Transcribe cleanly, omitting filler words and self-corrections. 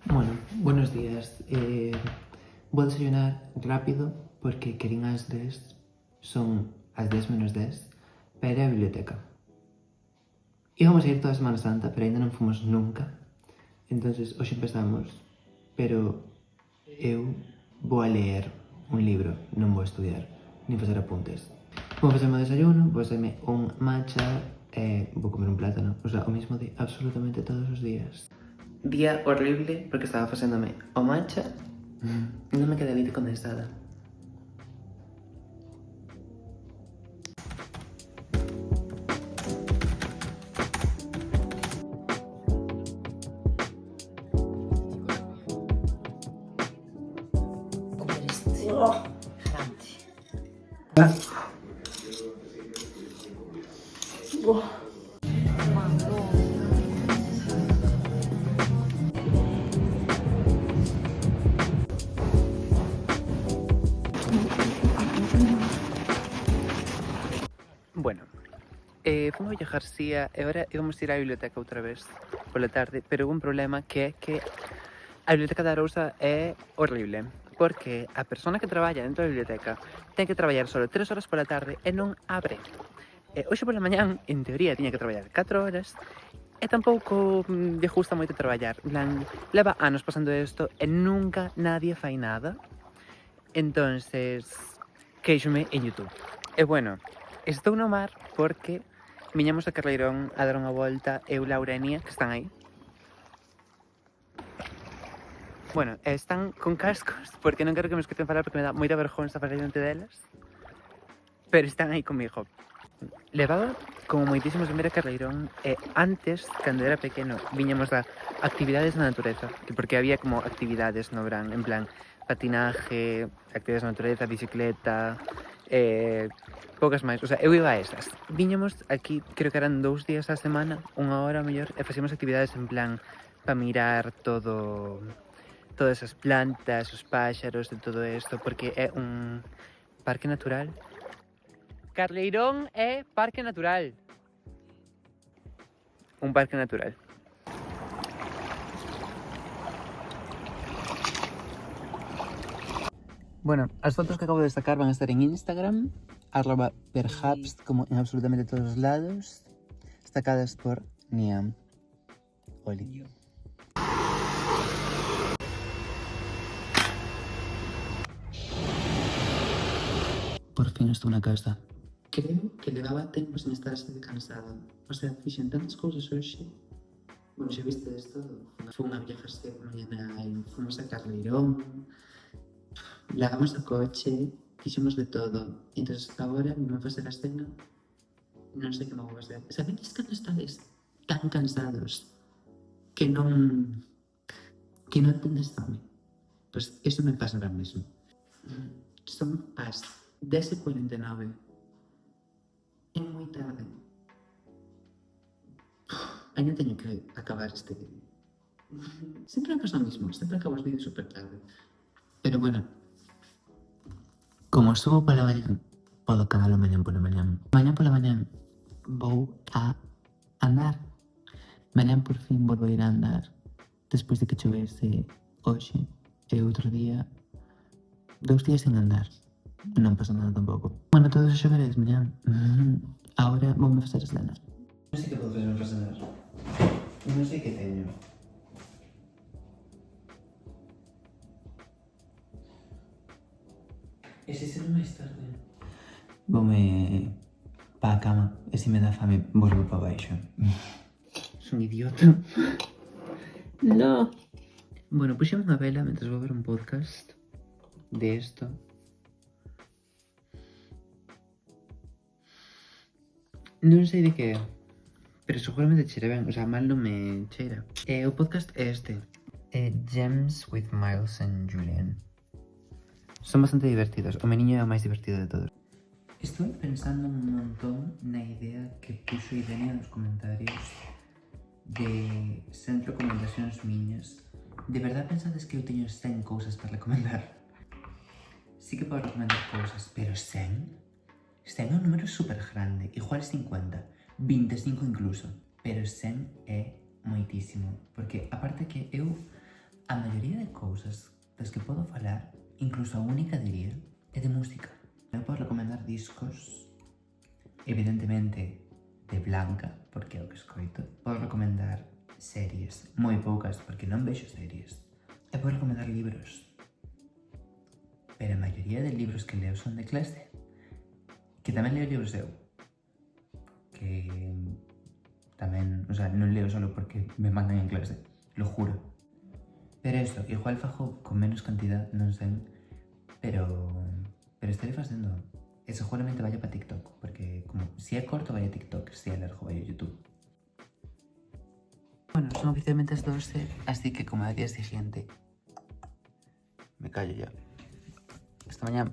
Bueno, buenos días. Voy a desayunar rápido porque querín ás 10, son as 10 menos 10, para ir á biblioteca. Íbamos a ir toda a Semana Santa, pero ainda non fomos nunca. Entonces, hoxe empezamos, pero eu vou a ler un libro, non vou a estudiar, nin facer apuntes. Vou facerme o desayuno, vou facerme un matcha e vou comer un plátano, o sea, o mismo de absolutamente todos os días. Día horrible porque estaba facéndome o matcha e non me queda leite condensada. Comer este grande. Bueno, fomos a García e agora íbamos ir á biblioteca outra vez pola tarde, pero un problema que é que a biblioteca da Arousa é horrible, porque a persona que traballa dentro da biblioteca ten que traballar solo 3 horas pola tarde e non abre. Hoxe pola mañán, en teoría, tiña que traballar 4 horas e tampouco lle gusta moito traballar. En plan, leva anos pasando isto e nunca nadie fai nada. Entonces, queixome en YouTube. E bueno, estou no mar porque viñamos a Carleirón a dar unha volta eu, Laura e Nia, que están aí. Bueno, están con cascos porque non quero que me escoiten falar porque me dá moita vergonza falar diante delas. Pero están aí comigo. Levaba como moitísimos de ver a Carleirón e antes, cando era pequeno, viñamos a actividades na natureza, porque había como actividades no verán, en plan patinaje, actividades na natureza, bicicleta, poucas máis, o sea, eu iba a esas. Viñamos aquí, creo que eran 2 días á semana, 1 hora mellor, e facíamos actividades en plan para mirar todas as plantas, os páxaros e todo isto, porque é un parque natural. Carleirón é parque natural. Un parque natural. Bueno, as fotos que acabo de destacar van a estar en Instagram, @perhaps, como en absolutamente todos os lados, destacadas por Niam. Oli. Por fin estou na casa. Creo que levaba tempo sin estar así de cansado. O sea, fixen tantas cousas hoxe. Bueno, xa viste isto, foi unha vieja García por mañana e fomos a Carleirón, lavamos o coche, fixemos de todo. Entón, agora me vou facer a cena, non sei que me vou facer. Sabedes cando estades tan cansados que non tendes fame? Pois eso me pasa ahora mesmo. Son as 10:49. É moi tarde. Ainda teño que acabar este vídeo. Sempre me pasa o mismo, sempre acabo os vídeos super tarde. Pero bueno, como subo pola mañan, podo acabalo mañan pola mañan. Mañan pola mañan vou a andar. Mañan por fin volvo a ir a andar. Despois de que chovese hoxe e outro día, 2 días sen andar. Non pasa nada tampouco. Bueno, todos os xoveres mañan. Ahora voume facer a cena. Non sei que podo facerme para cenar. Non sei que teño. E se será máis tarde? Voume pa a cama e se me dá fame volvo pa baixo. Son idiota. No. Bueno, puxemos unha vela mentre vou ver un podcast de esto. Non sei de que é, pero seguramente cheira ben, o sea, mal non me cheira. O podcast é este. Gems with Miles and Julian. Son bastante divertidos, o meniño é o máis divertido de todos. Estou pensando un montón na idea que puxo Irene nos comentarios de 100 recomendacións miñas. De verdade pensades que eu teño 100 cousas para recomendar? Sí que podo recomendar cousas, pero 100? 100 é un número super grande, igual 50, 25 incluso, pero 100 é moitísimo, porque aparte que eu A maioría de cousas das que podo falar, incluso a única diría, é de música. Eu podo recomendar discos, evidentemente, de Blanca, porque é o que escoito. Podo recomendar series, moi poucas, porque non vexo series. E podo recomendar libros. Pero a maioría de libros que leo son de clase. Que tamén leo libros eu. Que tamén, o sea, non leo solo porque me mandan en clase, lo juro. Pero eso, igual fajo con menos cantidad, non sei, pero estaré facendo. E seguramente vaya para TikTok, porque como si é corto vai a TikTok, si é largo vai a YouTube. Bueno, son oficialmente as 12, así que como al día siguiente, me callo ya. Esta mañana